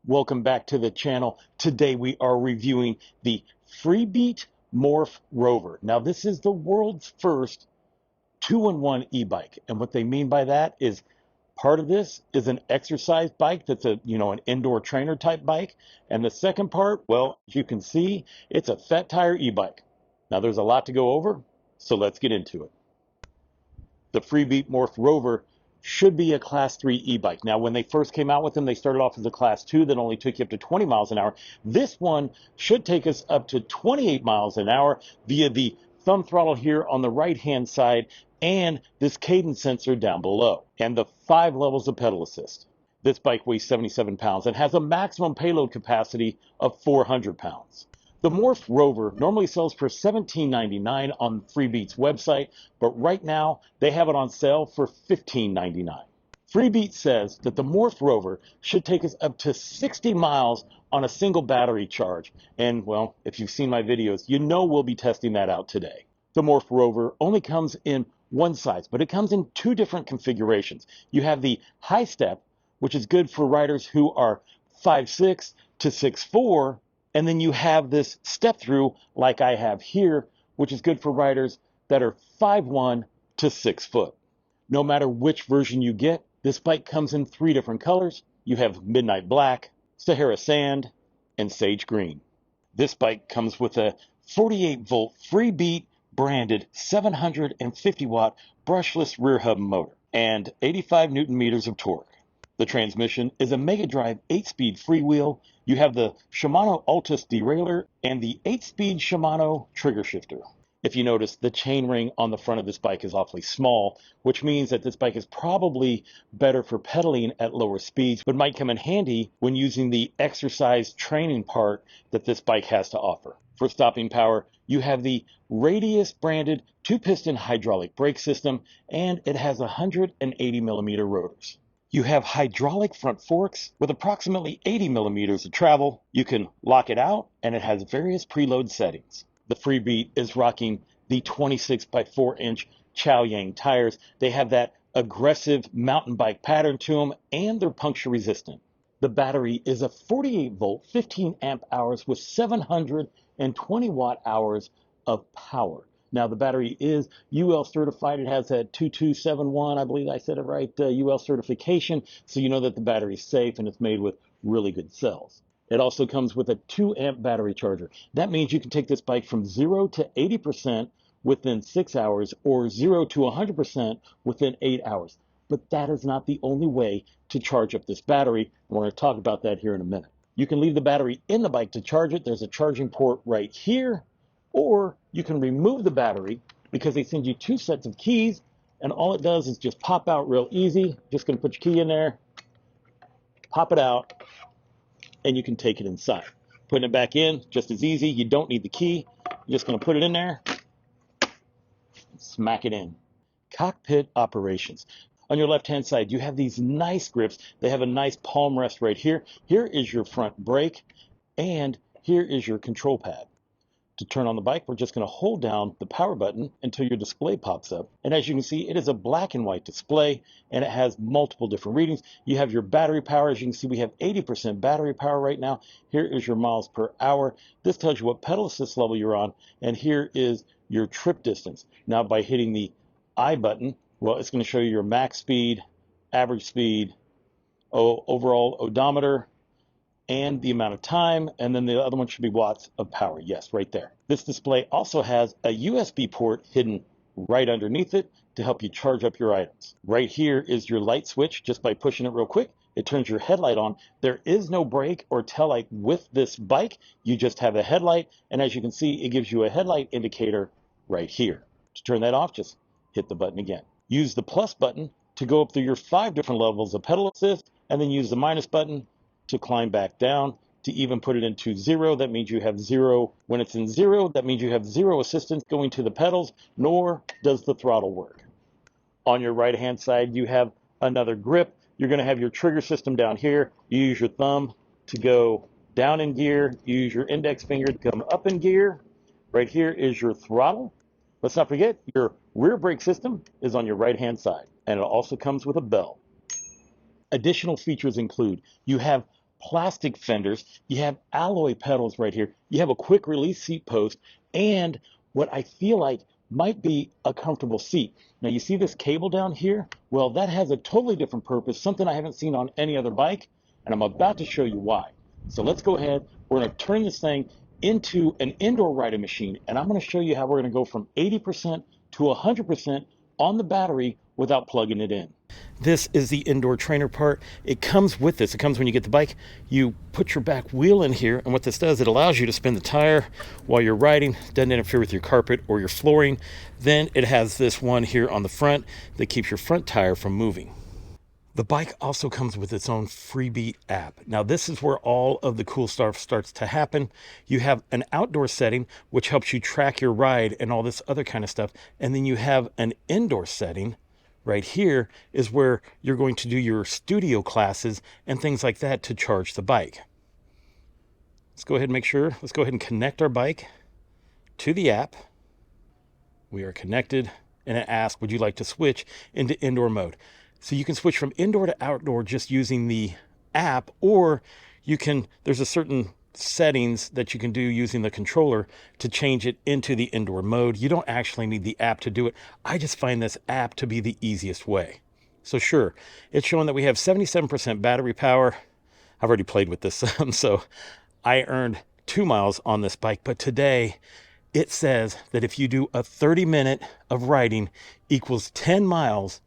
Welcome back to the channel. Today we are reviewing the Freebeat Morph Rover. Now this is the world's first two-in-one e-bike. And what they mean by that is part of this is an exercise bike that's an indoor trainer type bike. And the second part, well, as you can see, it's a fat tire e-bike. Now there's a lot to go over, so let's get into it. The Freebeat Morph Rover should be a class 3 e-bike. Now, when they first came out with them, they started off as a class 2 that only took you up to 20 miles an hour. This one should take us up to 28 miles an hour via the thumb throttle here on the right-hand side and this cadence sensor down below, and the 5 levels of pedal assist. This bike weighs 77 pounds and has a maximum payload capacity of 400 pounds. The Morph Rover normally sells for $17.99 on Freebeat's website, but right now they have it on sale for $15.99. Freebeat says that the Morph Rover should take us up to 60 miles on a single battery charge. And well, if you've seen my videos, you know we'll be testing that out today. The Morph Rover only comes in one size, but it comes in 2 different configurations. You have the high step, which is good for riders who are 5'6" to 6'4", and then you have this step through like I have here, which is good for riders that are 5'1" to 6 foot. No matter which version you get, this bike comes in 3 different colors. You have Midnight Black, Sahara Sand, and Sage Green. This bike comes with a 48-volt Freebeat branded 750-watt brushless rear hub motor and 85 Newton meters of torque. The transmission is a Mega Drive 8-speed freewheel. You have the Shimano Altus derailleur and the 8-speed Shimano trigger shifter. If you notice, the chainring on the front of this bike is awfully small, which means that this bike is probably better for pedaling at lower speeds, but might come in handy when using the exercise training part that this bike has to offer. For stopping power, you have the Radius branded 2-piston hydraulic brake system, and it has 180 millimeter rotors. You have hydraulic front forks with approximately 80 millimeters of travel. You can lock it out, and it has various preload settings. The Freebeat is rocking the 26 by 4 inch Chow Yang tires. They have that aggressive mountain bike pattern to them, and they're puncture resistant. The battery is a 48 volt, 15 amp hours with 720 watt hours of power. Now, the battery is UL certified. It has that 2271, I believe I said it right, UL certification. So you know that the battery is safe and it's made with really good cells. It also comes with a 2 amp battery charger. That means you can take this bike from 0 to 80% within 6 hours or 0 to 100% within 8 hours. But that is not the only way to charge up this battery. We're going to talk about that here in a minute. You can leave the battery in the bike to charge it. There's a charging port right here. Or you can remove the battery because they send you 2 sets of keys, and all it does is just pop out real easy. Just going to put your key in there, pop it out, and you can take it inside. Putting it back in, just as easy. You don't need the key. You're just going to put it in there, smack it in. Cockpit Operations. On your left-hand side, you have these nice grips. They have a nice palm rest right here. Here is your front brake, and here is your control pad. To turn on the bike, we're just going to hold down the power button until your display pops up. And as you can see, it is a black and white display, and it has multiple different readings. You have your battery power. As you can see, we have 80% battery power right now. Here is your miles per hour. This tells you what pedal assist level you're on, and here is your trip distance. Now, by hitting the I button, well, it's going to show you your max speed, average speed, overall odometer, and the amount of time, and then the other one should be watts of power. Yes, right there. This display also has a USB port hidden right underneath it to help you charge up your items. Right here is your light switch. Just by pushing it real quick, it turns your headlight on. There is no brake or tail light with this bike. You just have a headlight, and as you can see, it gives you a headlight indicator right here. To turn that off, just hit the button again. Use the plus button to go up through your 5 different levels of pedal assist, and then use the minus button to climb back down. To even put it into 0, that means you have 0. When it's in 0, that means you have 0 assistance going to the pedals, nor does the throttle work. On your right hand side, you have another grip. You're going to have your trigger system down here. You use your thumb to go down in gear. You use your index finger to come up in gear. Right here is your throttle. Let's not forget, your rear brake system is on your right hand side, and it also comes with a bell. Additional features include you have plastic fenders, you have alloy pedals right here, you have a quick release seat post, and what I feel like might be a comfortable seat. Now you see this cable down here? Well, that has a totally different purpose, something I haven't seen on any other bike, and I'm about to show you why. So let's go ahead, we're gonna turn this thing into an indoor riding machine, and I'm gonna show you how we're gonna go from 80% to 100% on the battery without plugging it in. This is the indoor trainer part. It comes with this. It comes when you get the bike. You put your back wheel in here, and what this does, it allows you to spin the tire while you're riding. Doesn't interfere with your carpet or your flooring. Then it has this one here on the front that keeps your front tire from moving. The bike also comes with its own Freebeat app. Now this is where all of the cool stuff starts to happen. You have an outdoor setting, which helps you track your ride and all this other kind of stuff. And then you have an indoor setting. Right here is where you're going to do your studio classes and things like that to charge the bike. Let's go ahead and make sure. Let's go ahead and connect our bike to the app. We are connected, and it asks, would you like to switch into indoor mode? So you can switch from indoor to outdoor just using the app, or you can, there's a certain settings that you can do using the controller to change it into the indoor mode. You don't actually need the app to do it. I just find this app to be the easiest way. So sure, it's showing that we have 77% battery power. I've already played with this, so I earned 2 miles on this bike, but today it says that if you do a 30-minute of riding equals 10 miles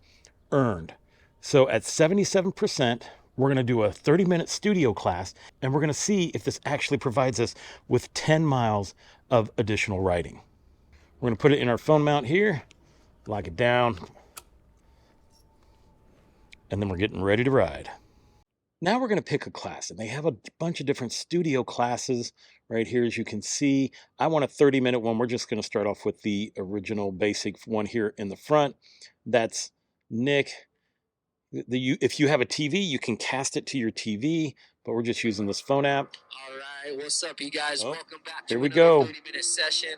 earned. So at 77%, we're going to do a 30-minute studio class, and we're going to see if this actually provides us with 10 miles of additional riding. We're going to put it in our phone mount here, lock it down, and then we're getting ready to ride. Now we're going to pick a class, and they have a bunch of different studio classes right here, as you can see. I want a 30-minute one. We're just going to start off with the original basic one here in the front. That's Nick. If you have a TV, you can cast it to your TV, but we're just using this phone app. All right, what's up, you guys? Welcome back to Here we another go. 30-minute session.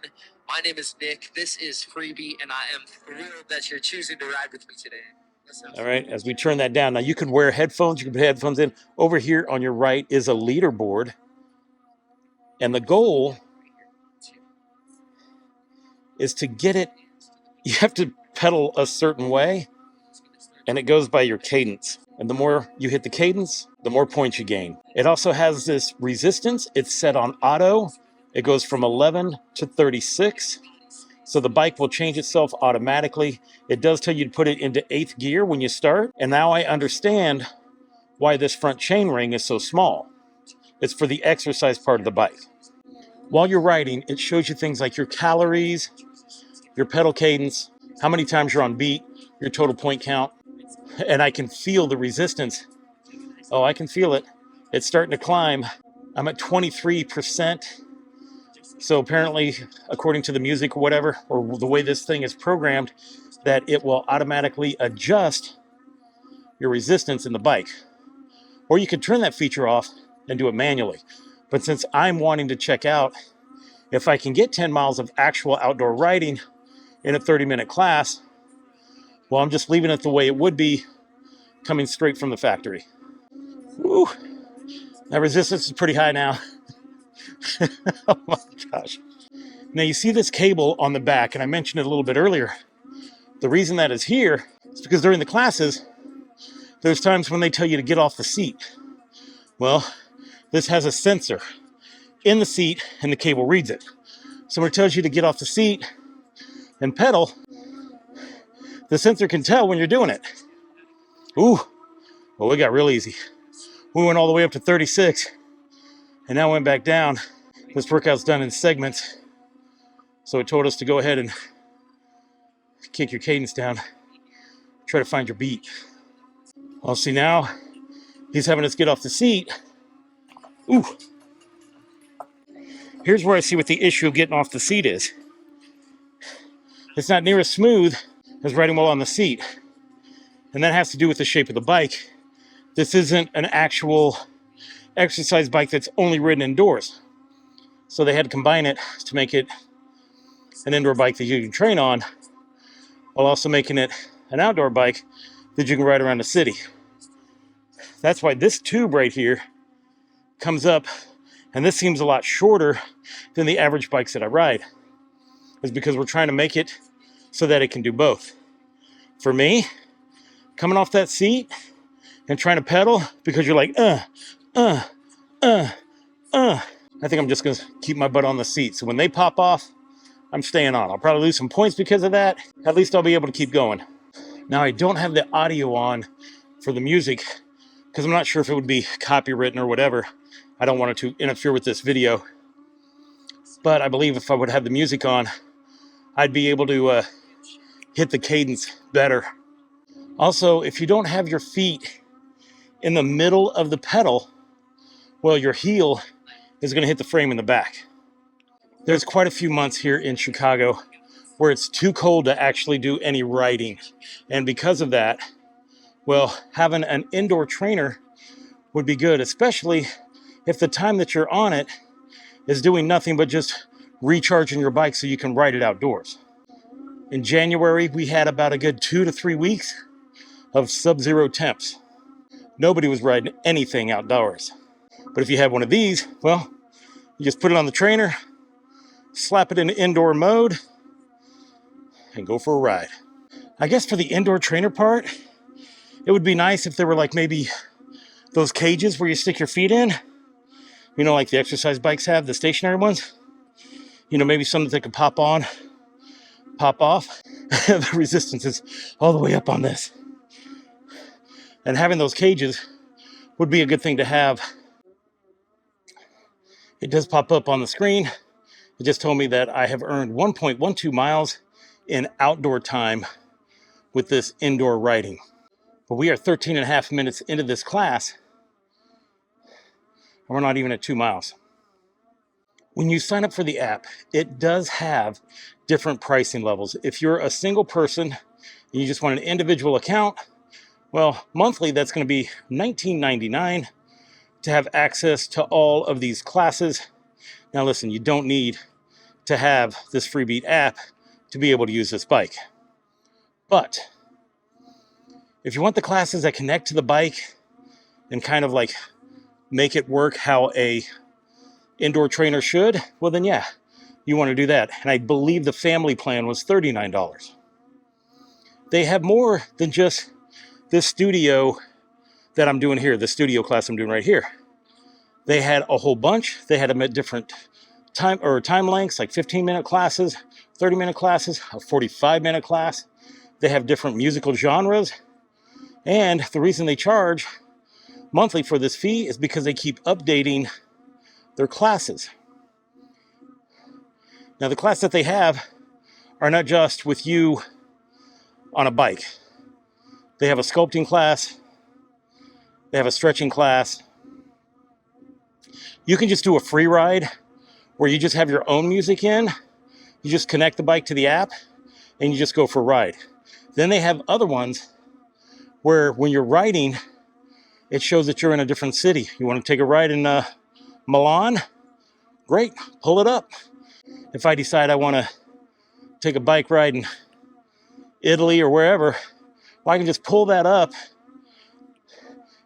My name is Nick. This is Freebeat, and I am thrilled that you're choosing to ride with me today. All right, as we turn that down, now you can wear headphones. You can put headphones in. Over here on your right is a leaderboard, and the goal is to get it. You have to pedal a certain way, and it goes by your cadence. And the more you hit the cadence, the more points you gain. It also has this resistance. It's set on auto. It goes from 11 to 36. So the bike will change itself automatically. It does tell you to put it into 8th gear when you start. And now I understand why this front chainring is so small. It's for the exercise part of the bike. While you're riding, it shows you things like your calories, your pedal cadence, how many times you're on beat, your total point count. And I can feel the resistance. Oh, I can feel it. It's starting to climb. I'm at 23%. So apparently, according to the music or whatever, or the way this thing is programmed, that it will automatically adjust your resistance in the bike. Or you could turn that feature off and do it manually. But since I'm wanting to check out if I can get 10 miles of actual outdoor riding in a 30-minute class, well, I'm just leaving it the way it would be coming straight from the factory. Woo! That resistance is pretty high now. Oh my gosh. Now you see this cable on the back, and I mentioned it a little bit earlier. The reason that is here is because during the classes, there's times when they tell you to get off the seat. Well, this has a sensor in the seat, and the cable reads it. So when it tells you to get off the seat and pedal, the sensor can tell when you're doing it. Ooh, well, it got real easy. We went all the way up to 36, and now went back down. This workout's done in segments. So it told us to go ahead and kick your cadence down. Try to find your beat. Well, see now, he's having us get off the seat. Ooh. Here's where I see what the issue of getting off the seat is. It's not near as smooth as riding while on the seat. And that has to do with the shape of the bike. This isn't an actual exercise bike that's only ridden indoors. So they had to combine it to make it an indoor bike that you can train on, while also making it an outdoor bike that you can ride around the city. That's why this tube right here comes up, and this seems a lot shorter than the average bikes that I ride, is because we're trying to make it so that it can do both. For me, coming off that seat and trying to pedal because you're like, I think I'm just gonna keep my butt on the seat. So when they pop off, I'm staying on. I'll probably lose some points because of that. At least I'll be able to keep going. Now, I don't have the audio on for the music because I'm not sure if it would be copywritten or whatever. I don't want it to interfere with this video. But I believe if I would have the music on, I'd be able to hit the cadence better. Also, if you don't have your feet in the middle of the pedal, well, your heel is going to hit the frame in the back. There's quite a few months here in Chicago where it's too cold to actually do any riding. And because of that, well, having an indoor trainer would be good, especially if the time that you're on it is doing nothing but just recharging your bike so you can ride it outdoors. In January, we had about a good 2 to 3 weeks of sub-zero temps. Nobody was riding anything outdoors. But if you had one of these, well, you just put it on the trainer, slap it in indoor mode, and go for a ride. I guess for the indoor trainer part, it would be nice if there were like maybe those cages where you stick your feet in, you know, like the exercise bikes have, the stationary ones. You know, maybe some that they could pop on, pop off. The resistance is all the way up on this. And having those cages would be a good thing to have. It does pop up on the screen. It just told me that I have earned 1.12 miles in outdoor time with this indoor riding. But we are 13 and a half minutes into this class, and we're not even at 2 miles. When you sign up for the app, it does have different pricing levels. If you're a single person and you just want an individual account, well, monthly that's going to be $19.99 to have access to all of these classes. Now listen, you don't need to have this Freebeat app to be able to use this bike. But if you want the classes that connect to the bike and kind of like make it work how a indoor trainer should, well then yeah, you want to do that. And I believe the family plan was $39. They have more than just this studio that I'm doing here, the studio class I'm doing right here. They had a whole bunch. They had them at different time lengths, like 15-minute classes, 30-minute classes, a 45-minute class. They have different musical genres. And the reason they charge monthly for this fee is because they keep updating their classes. Now, the class that they have are not just with you on a bike. They have a sculpting class. They have a stretching class. You can just do a free ride where you just have your own music in. You just connect the bike to the app and you just go for a ride. Then they have other ones where when you're riding, it shows that you're in a different city. You want to take a ride in Milan? Great, pull it up. If I decide I want to take a bike ride in Italy or wherever, well, I can just pull that up,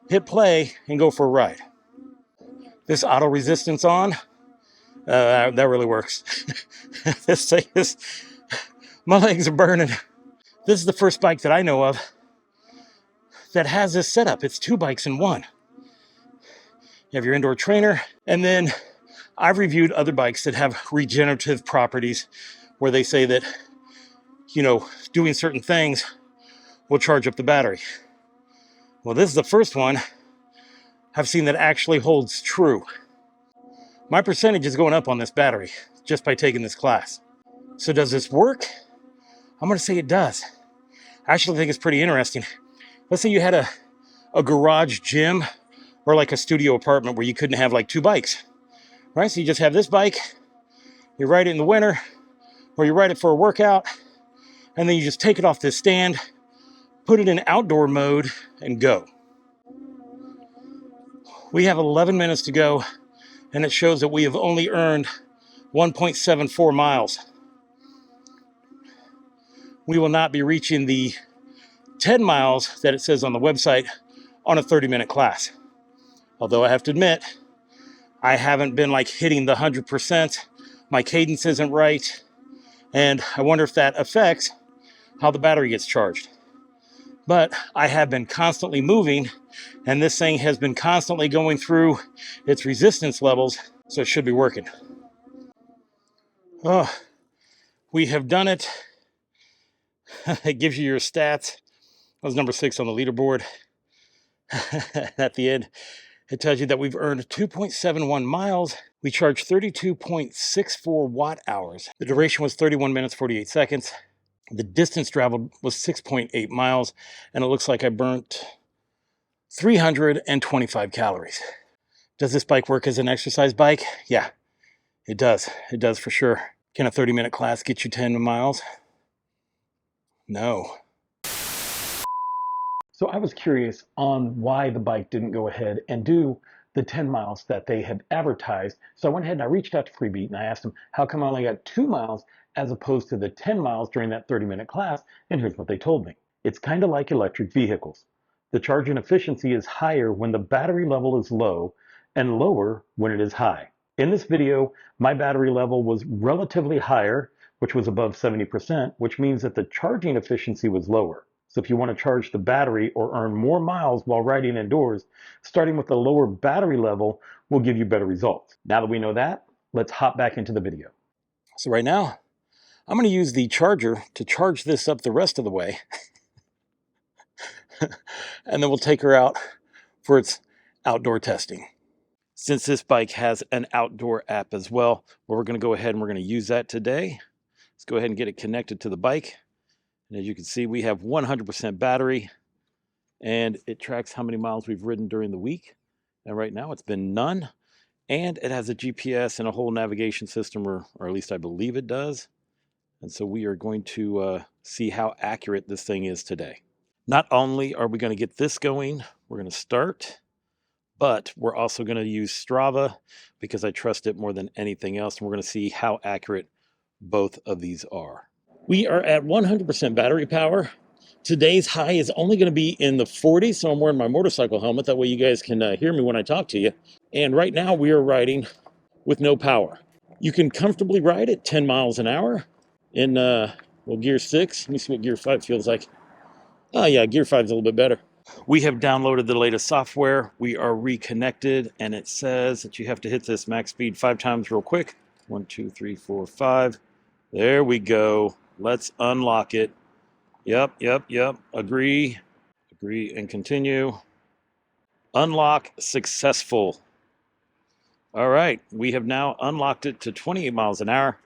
hit play, and go for a ride. This auto resistance on, that really works. This thing is, my legs are burning. This is the first bike that I know of that has this setup. It's 2 bikes in one. You have your indoor trainer, and then I've reviewed other bikes that have regenerative properties where they say that, you know, doing certain things will charge up the battery. Well, this is the first one I've seen that actually holds true. My percentage is going up on this battery just by taking this class. So does this work? I'm going to say it does. I actually think it's pretty interesting. Let's say you had a garage gym or like a studio apartment where you couldn't have like 2 bikes, right? So you just have this bike, you ride it in the winter, or you ride it for a workout, and then you just take it off this stand, put it in outdoor mode, and go. We have 11 minutes to go, and it shows that we have only earned 1.74 miles. We will not be reaching the 10 miles that it says on the website on a 30-minute class. Although I have to admit, I haven't been like hitting the 100%. My cadence isn't right. And I wonder if that affects how the battery gets charged. But I have been constantly moving, and this thing has been constantly going through its resistance levels, so it should be working. Oh, we have done it. It gives you your stats. I was number 6 on the leaderboard. At the end, it tells you that we've earned 2.71 miles. We charged 32.64 watt hours. The duration was 31 minutes, 48 seconds. The distance traveled was 6.8 miles, and it looks like I burnt 325 calories. Does this bike work as an exercise bike? Yeah, it does. It does for sure. Can a 30-minute class get you 10 miles? No. So I was curious on why the bike didn't go ahead and do the 10 miles that they had advertised. So I went ahead and I reached out to Freebeat and I asked them, how come I only got 2 miles as opposed to the 10 miles during that 30-minute class? And here's what they told me. It's kind of like electric vehicles. The charging efficiency is higher when the battery level is low and lower when it is high. In this video, my battery level was relatively higher, which was above 70%, which means that the charging efficiency was lower. So if you want to charge the battery or earn more miles while riding indoors, starting with a lower battery level will give you better results. Now that we know that, let's hop back into the video. So right now, I'm going to use the charger to charge this up the rest of the way. And then we'll take her out for its outdoor testing. Since this bike has an outdoor app as well, we're going to go ahead and we're going to use that today. Let's go ahead and get it connected to the bike. And as you can see, we have 100% battery, and it tracks how many miles we've ridden during the week. And right now it's been none. And it has a GPS and a whole navigation system, or at least I believe it does. And so we are going to see how accurate this thing is today. Not only are we going to get this going, we're going to start, but we're also going to use Strava because I trust it more than anything else. And we're going to see how accurate both of these are. We are at 100% battery power. Today's high is only going to be in the 40s, so I'm wearing my motorcycle helmet. That way you guys can hear me when I talk to you. And right now we are riding with no power. You can comfortably ride at 10 miles an hour in, gear 6. Let me see what gear 5 feels like. Oh yeah, gear 5 is a little bit better. We have downloaded the latest software. We are reconnected, and it says that you have to hit this max speed 5 times real quick. 1, 2, 3, 4, 5. There we go. Let's unlock it. Yep. Agree and continue. Unlock successful. All right, we have now unlocked it to 28 miles an hour.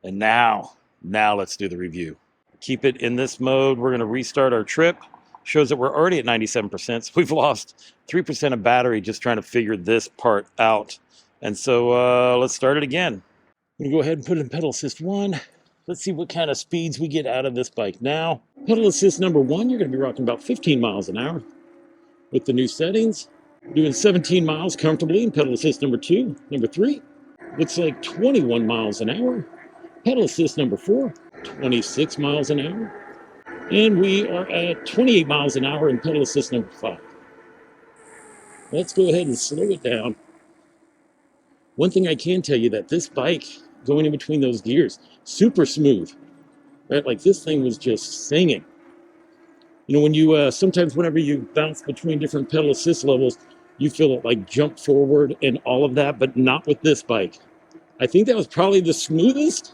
And now let's do the review. Keep it in this mode. We're going to restart our trip. Shows that we're already at 97%. So we've lost 3% of battery just trying to figure this part out. And so let's start it again. I'm going to go ahead and put in pedal assist 1. Let's see what kind of speeds we get out of this bike now. Pedal assist number 1, you're going to be rocking about 15 miles an hour with the new settings. Doing 17 miles comfortably in pedal assist number 2. Number 3, looks like 21 miles an hour. Pedal assist number 4, 26 miles an hour. And we are at 28 miles an hour in pedal assist number 5. Let's go ahead and slow it down. One thing I can tell you that this bike, going in between those gears, super smooth, right? Like this thing was just singing. You know, when you, sometimes whenever you bounce between different pedal assist levels, you feel it like jump forward and all of that, but not with this bike. I think that was probably the smoothest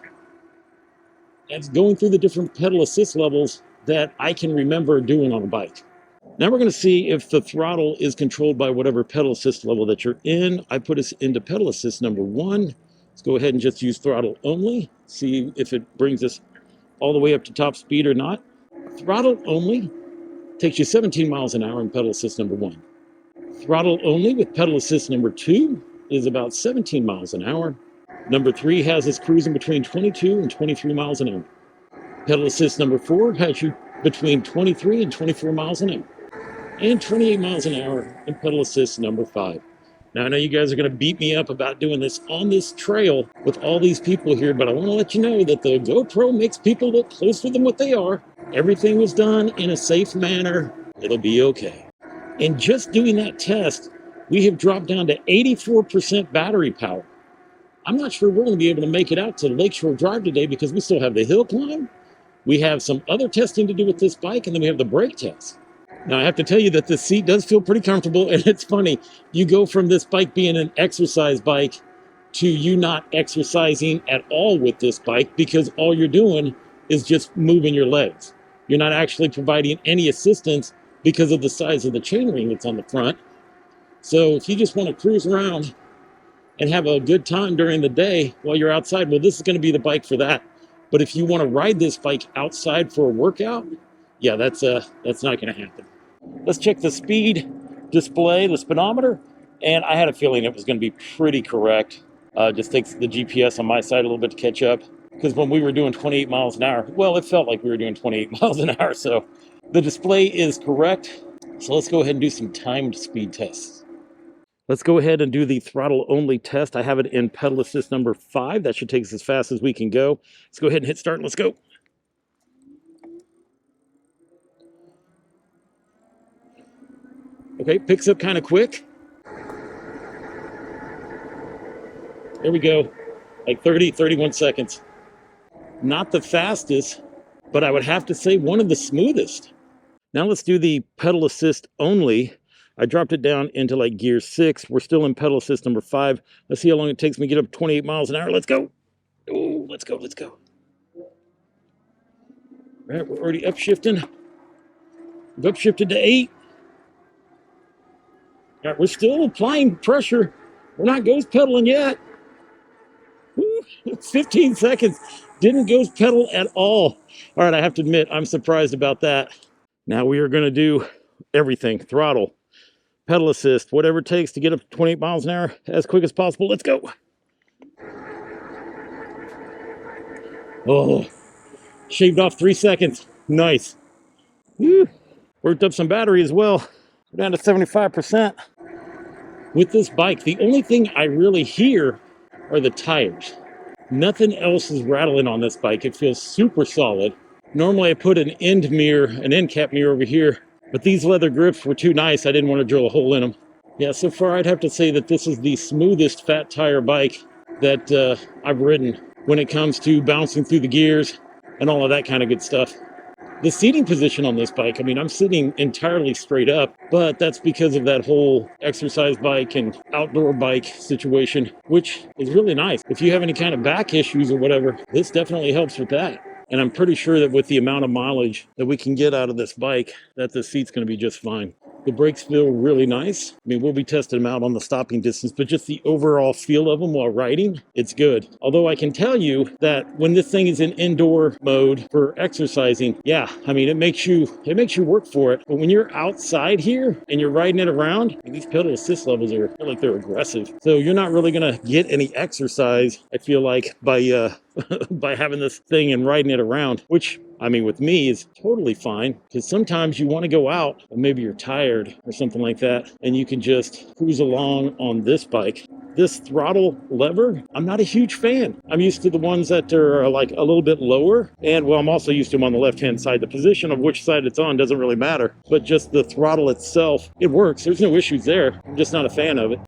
as going through the different pedal assist levels that I can remember doing on a bike. Now we're going to see if the throttle is controlled by whatever pedal assist level that you're in. I put us into pedal assist number 1. Let's go ahead and just use throttle only. See if it brings us all the way up to top speed or not. Throttle only takes you 17 miles an hour in pedal assist number 1. Throttle only with pedal assist number 2 is about 17 miles an hour. Number 3 has us cruising between 22 and 23 miles an hour. Pedal assist number 4 has you between 23 and 24 miles an hour. And 28 miles an hour in pedal assist number 5. Now I know you guys are going to beat me up about doing this on this trail with all these people here, but I want to let you know that the GoPro makes people look closer than what they are. Everything was done in a safe manner. It'll be okay. And just doing that test We have dropped down to 84% battery power. I'm not sure we're going to be able to make it out to Lakeshore Drive today because we still have the hill climb. We have some other testing to do with this bike, and then we have the brake test. Now, I have to tell you that the seat does feel pretty comfortable, and it's funny. You go from this bike being an exercise bike to you not exercising at all with this bike because all you're doing is just moving your legs. You're not actually providing any assistance because of the size of the chainring that's on the front. So if you just want to cruise around and have a good time during the day while you're outside, well, this is going to be the bike for that. But if you want to ride this bike outside for a workout, yeah, that's not going to happen. Let's check the speed display, the speedometer, and I had a feeling it was going to be pretty correct. Just takes the GPS on my side a little bit to catch up, because when we were doing 28 miles an hour, well, it felt like we were doing 28 miles an hour, so the display is correct. So let's go ahead and do some timed speed tests. Let's go ahead and do the throttle only test. I have it in pedal assist number 5. That should take us as fast as we can go. Let's go ahead and hit start. Let's go. Okay, picks up kind of quick. There we go. Like 30, 31 seconds. Not the fastest, but I would have to say one of the smoothest. Now let's do the pedal assist only. I dropped it down into like gear 6. We're still in pedal assist number 5. Let's see how long it takes me to get up 28 miles an hour. Let's go. Oh, let's go, let's go. All right, we're already upshifting. We've upshifted to 8. All right, we're still applying pressure. We're not ghost pedaling yet. Woo, 15 seconds. Didn't ghost pedal at all. All right, I have to admit, I'm surprised about that. Now we are going to do everything. Throttle, pedal assist, whatever it takes to get up to 28 miles an hour as quick as possible. Let's go. Oh, shaved off 3 seconds. Nice. Woo. Worked up some battery as well. We're down to 75%. With this bike, the only thing I really hear are the tires. Nothing else is rattling on this bike. It feels super solid. Normally I put an end cap mirror over here, but these leather grips were too nice. I didn't want to drill a hole in them. Yeah, so far I'd have to say that this is the smoothest fat tire bike that I've ridden when it comes to bouncing through the gears and all of that kind of good stuff. The seating position on this bike, I mean, I'm sitting entirely straight up, but that's because of that whole exercise bike and outdoor bike situation, which is really nice. If you have any kind of back issues or whatever, this definitely helps with that. And I'm pretty sure that with the amount of mileage that we can get out of this bike, that the seat's going to be just fine. The brakes feel really nice. I mean, we'll be testing them out on the stopping distance, but just the overall feel of them while riding, it's good. Although I can tell you that when this thing is in indoor mode for exercising, yeah, I mean, it makes you work for it. But when you're outside here and you're riding it around, these pedal assist levels are like they're aggressive. So you're not really going to get any exercise, I feel like, by by having this thing and riding it around, which, I mean, with me is totally fine, because sometimes you want to go out and maybe you're tired or something like that, and you can just cruise along on this bike. This throttle lever, I'm not a huge fan. I'm used to the ones that are like a little bit lower, and well, I'm also used to them on the left-hand side. The position of which side it's on doesn't really matter, but just the throttle itself, it works. There's no issues there. I'm just not a fan of it.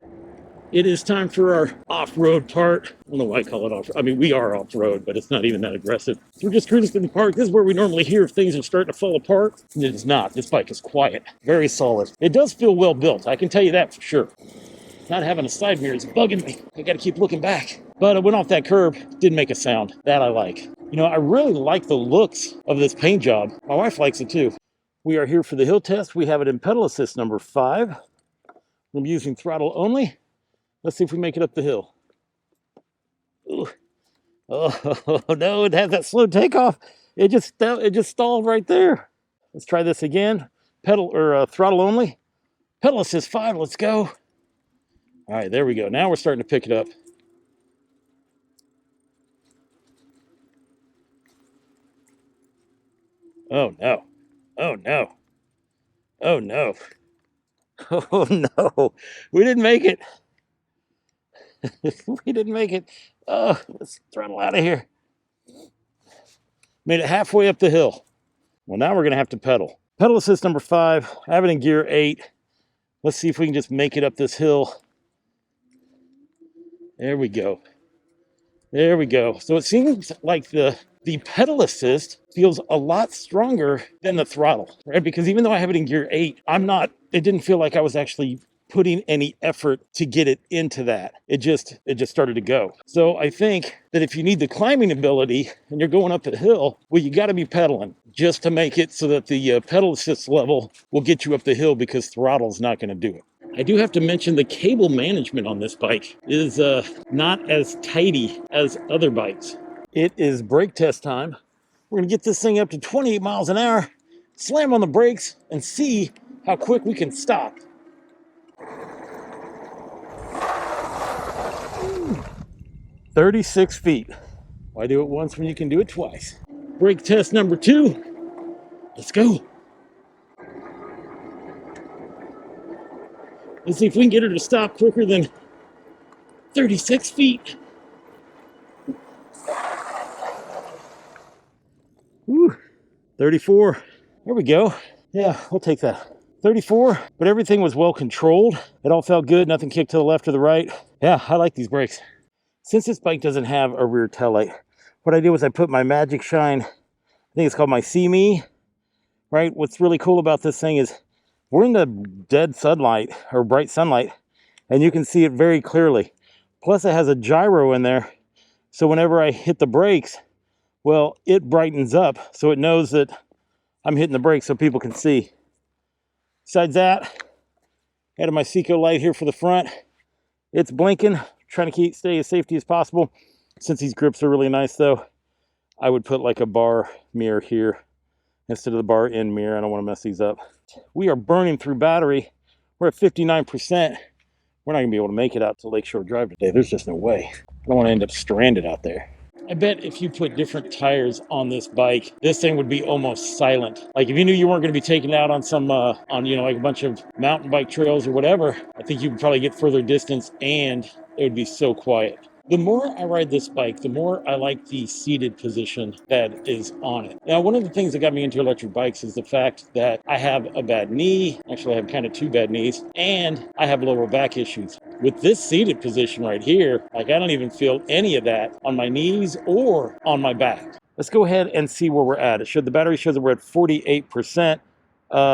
It is time for our off-road part. I don't know why I call it off. I mean, we are off-road, but it's not even that aggressive. So we're just cruising through the park. This is where we normally hear if things are starting to fall apart. It is not. This bike is quiet, very solid. It does feel well built. I can tell you that for sure. Not having a side mirror is bugging me. I got to keep looking back. But I went off that curb, didn't make a sound. That I like. You know, I really like the looks of this paint job. My wife likes it too. We are here for the hill test. We have it in pedal assist number 5. I'm using throttle only. Let's see if we make it up the hill. Ooh. Oh no, it has that slow takeoff. It just stalled right there. Let's try this again. Pedal or throttle only. Pedal assist 5. Let's go. All right, there we go. Now we're starting to pick it up. Oh no. Oh no. Oh no. Oh no. We didn't make it. We didn't make it. Oh, let's throttle out of here. Made it halfway up the hill. Well, now we're going to have to pedal. Pedal assist number 5. I have it in gear 8. Let's see if we can just make it up this hill. There we go. There we go. So it seems like the pedal assist feels a lot stronger than the throttle, right? Because even though I have it in gear 8, it didn't feel like I was actually putting any effort to get it into that. It just started to go. So I think that if you need the climbing ability and you're going up the hill, well, you got to be pedaling just to make it so that the pedal assist level will get you up the hill, because throttle's not going to do it. I do have to mention the cable management on this bike is not as tidy as other bikes. It is brake test time. We're going to get this thing up to 28 miles an hour, slam on the brakes, and see how quick we can stop. 36 feet. Why do it once when you can do it twice? Brake test number 2. Let's go. Let's see if we can get her to stop quicker than 36 feet. Woo. 34. There we go. Yeah, we'll take that. 34, but everything was well controlled. It all felt good. Nothing kicked to the left or the right. Yeah, I like these brakes. Since this bike doesn't have a rear taillight, what I did was I put my Magic Shine, I think it's called my See Me, right? What's really cool about this thing is we're in the dead sunlight or bright sunlight, and you can see it very clearly. Plus it has a gyro in there, so whenever I hit the brakes, well, it brightens up so it knows that I'm hitting the brakes so people can see. Besides that, added my Seco light here for the front. It's blinking, trying to stay as safety as possible. Since these grips are really nice though, I would put like a bar mirror here instead of the bar end mirror. I don't want to mess these up. We are burning through battery. We're at 59%. We're not gonna be able to make it out to Lakeshore Drive today. There's just no way. I don't want to end up stranded out there. I bet if you put different tires on this bike, this thing would be almost silent. Like if you knew you weren't going to be taken out on some, like a bunch of mountain bike trails or whatever, I think you would probably get further distance and it would be so quiet. The more I ride this bike, the more I like the seated position that is on it. Now, one of the things that got me into electric bikes is the fact that I have a bad knee. Actually, I have kind of 2 bad knees, and I have lower back issues. With this seated position right here, like I don't even feel any of that on my knees or on my back. Let's go ahead and see where we're at. The battery shows that we're at 48%.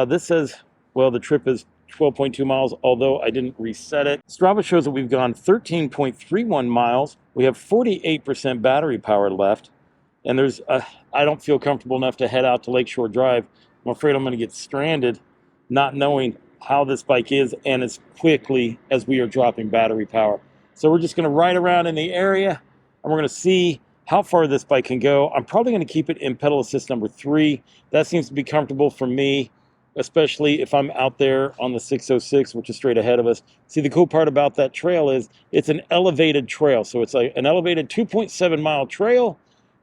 This says, well, the trip is 12.2 miles, although I didn't reset it. Strava shows that we've gone 13.31 miles. We have 48% battery power left. And I don't feel comfortable enough to head out to Lakeshore Drive. I'm afraid I'm going to get stranded not knowing how this bike is and as quickly as we are dropping battery power. So we're just going to ride around in the area and we're going to see how far this bike can go. I'm probably going to keep it in pedal assist number 3. That seems to be comfortable for me, especially if I'm out there on the 606, which is straight ahead of us. See, the cool part about that trail is it's an elevated trail. So it's like an elevated 2.7 mile trail.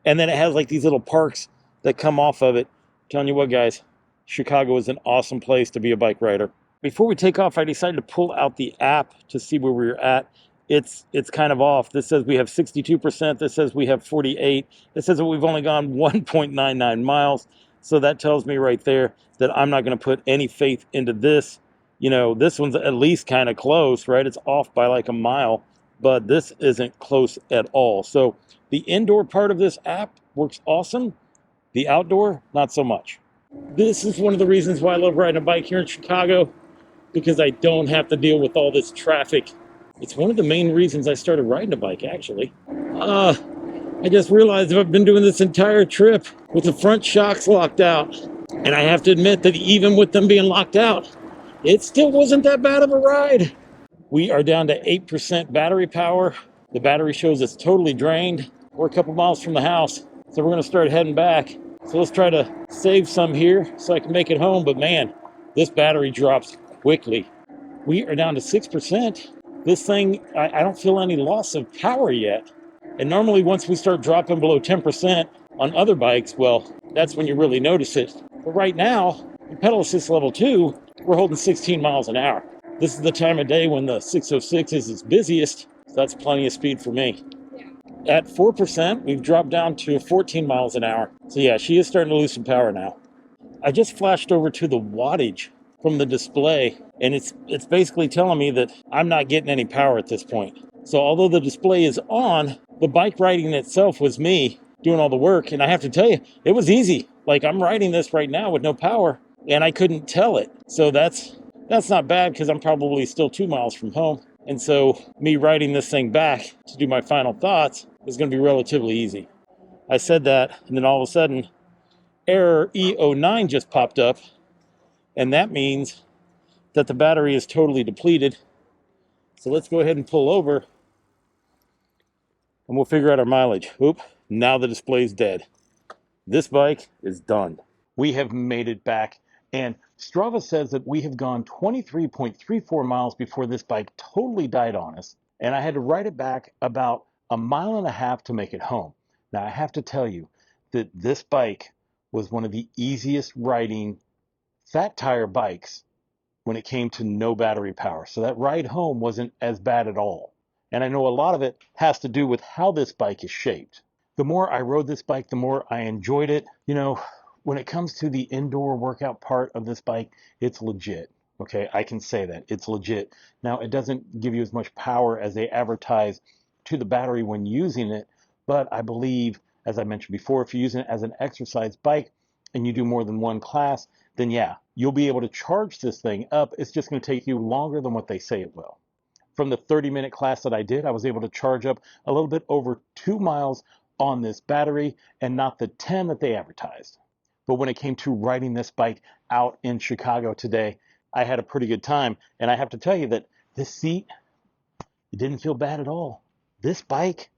And then it has like these little parks that come off of it. I'm telling you what, guys, Chicago is an awesome place to be a bike rider. Before we take off, I decided to pull out the app to see where we're at. It's kind of off. This says we have 62%. This says we have 48. This says that we've only gone 1.99 miles. So that tells me right there that I'm not going to put any faith into this. You know, this one's at least kind of close, right? It's off by like a mile, but this isn't close at all. So the indoor part of this app works awesome. The outdoor, not so much. This is one of the reasons why I love riding a bike here in Chicago, because I don't have to deal with all this traffic. It's one of the main reasons I started riding a bike, actually. I just realized I've been doing this entire trip with the front shocks locked out. And I have to admit that even with them being locked out, it still wasn't that bad of a ride. We are down to 8% battery power. The battery shows it's totally drained. We're a couple miles from the house, so we're gonna start heading back. So let's try to save some here so I can make it home. But man, this battery drops quickly. We are down to 6%. This thing, I don't feel any loss of power yet. And normally once we start dropping below 10% on other bikes, well, that's when you really notice it. But right now, in pedal assist level 2, we're holding 16 miles an hour. This is the time of day when the 606 is its busiest, so that's plenty of speed for me. At 4%, we've dropped down to 14 miles an hour. So yeah, she is starting to lose some power now. I just flashed over to the wattage from the display, and it's basically telling me that I'm not getting any power at this point. So although the display is on, the bike riding itself was me doing all the work, and I have to tell you, it was easy. Like, I'm riding this right now with no power, and I couldn't tell it. So that's not bad, because I'm probably still 2 miles from home. And so me riding this thing back to do my final thoughts is going to be relatively easy. I said that, and then all of a sudden, error E09 just popped up, and that means that the battery is totally depleted. So let's go ahead and pull over, and we'll figure out our mileage. Oop, now the display's dead. This bike is done. We have made it back, and Strava says that we have gone 23.34 miles before this bike totally died on us, and I had to ride it back about a mile and a half to make it home. Now, I have to tell you that this bike was one of the easiest riding fat tire bikes when it came to no battery power. So that ride home wasn't as bad at all. And I know a lot of it has to do with how this bike is shaped. The more I rode this bike, the more I enjoyed it. You know, when it comes to the indoor workout part of this bike, it's legit. Okay, I can say that. It's legit. Now, it doesn't give you as much power as they advertise to the battery when using it, but I believe, as I mentioned before, if you're using it as an exercise bike and you do more than one class, then yeah, you'll be able to charge this thing up. It's just going to take you longer than what they say it will. From the 30-minute class that I did, I was able to charge up a little bit over 2 miles on this battery, and not the 10 that they advertised. But when it came to riding this bike out in Chicago today, I had a pretty good time. And I have to tell you that this seat, it didn't feel bad at all. This bike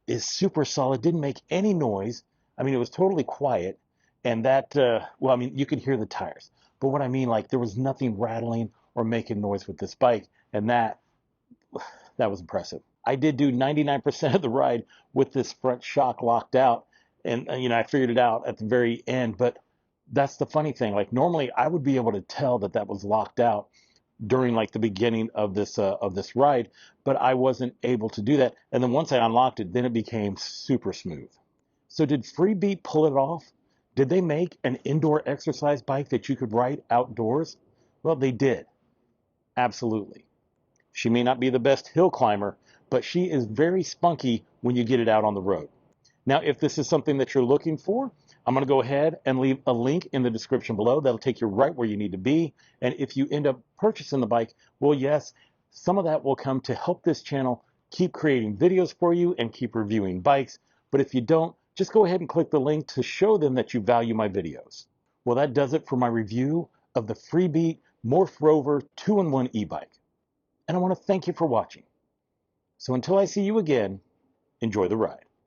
is super solid, didn't make any noise. I mean, it was totally quiet. And that, well, I mean, you could hear the tires. But what I mean, like, there was nothing rattling or making noise with this bike. And that was impressive. I did do 99% of the ride with this front shock locked out. And, you know, I figured it out at the very end. But that's the funny thing. Like, normally I would be able to tell that that was locked out during like the beginning of this ride, but I wasn't able to do that. And then once I unlocked it, then it became super smooth. So did Freebeat pull it off? Did they make an indoor exercise bike that you could ride outdoors? Well, they did. Absolutely. She may not be the best hill climber, but she is very spunky when you get it out on the road. Now, if this is something that you're looking for, I'm going to go ahead and leave a link in the description below. That'll take you right where you need to be. And if you end up purchasing the bike, well, yes, some of that will come to help this channel keep creating videos for you and keep reviewing bikes. But if you don't, just go ahead and click the link to show them that you value my videos. Well, that does it for my review of the Freebeat Morph Rover 2-in-1 e-bike. And I want to thank you for watching. So until I see you again, enjoy the ride.